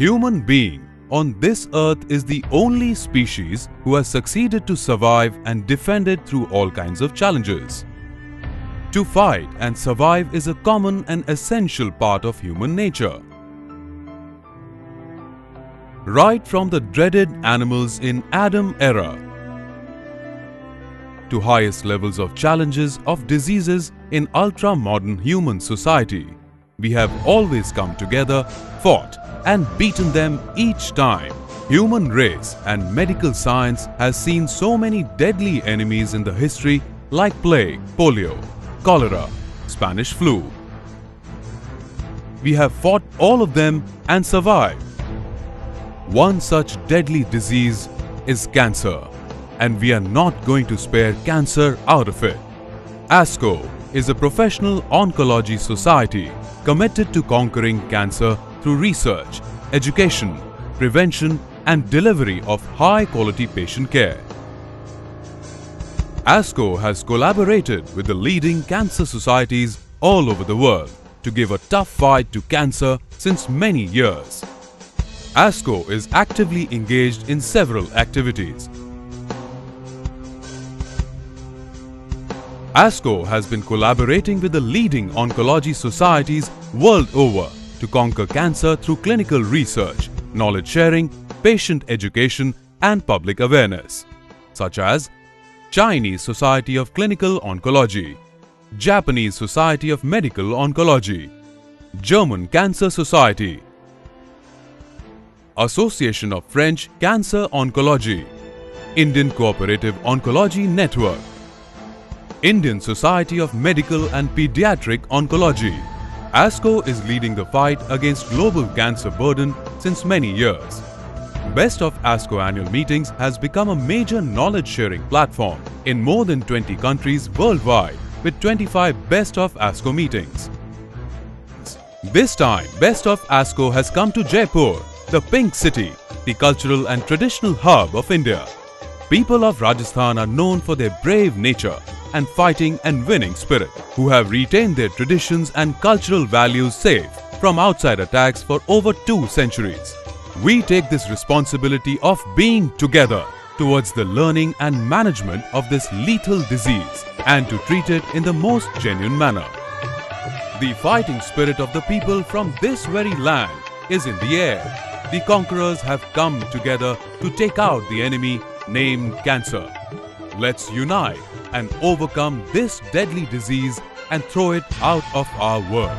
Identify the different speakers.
Speaker 1: Human being on this earth is the only species who has succeeded to survive and defend it through all kinds of challenges. To fight and survive is a common and essential part of human nature. Right from the dreaded animals in Adam era to highest levels of challenges of diseases in ultra-modern human society, we have always come together, fought and beaten them each time. Human race and medical science has seen so many deadly enemies in the history like plague, polio, cholera, Spanish flu. We have fought all of them and survived. One such deadly disease is cancer, and we are not going to spare cancer out of it. ASCO is a professional oncology society committed to conquering cancer through research, education, prevention and delivery of high-quality patient care. ASCO has collaborated with the leading cancer societies all over the world to give a tough fight to cancer since many years. ASCO is actively engaged in several activities. ASCO has been collaborating with the leading oncology societies world over to conquer cancer through clinical research, knowledge sharing, patient education and public awareness, such as Chinese Society of Clinical Oncology, Japanese Society of Medical Oncology, German Cancer Society, Association of French Cancer Oncology, Indian Cooperative Oncology Network, Indian Society of Medical and Pediatric Oncology. ASCO is leading the fight against global cancer burden since many years. Best of ASCO annual meetings has become a major knowledge-sharing platform in more than 20 countries worldwide with 25 Best of ASCO meetings. This time, Best of ASCO has come to Jaipur, the Pink City, the cultural and traditional hub of India. People of Rajasthan are known for their brave nature and fighting and winning spirit, who have retained their traditions and cultural values safe from outside attacks for over 2 centuries. We take this responsibility of being together towards the learning and management of this lethal disease and to treat it in the most genuine manner. The fighting spirit of the people from this very land is in the air. The conquerors have come together to take out the enemy named cancer. Let's unite and overcome this deadly disease and throw it out of our world.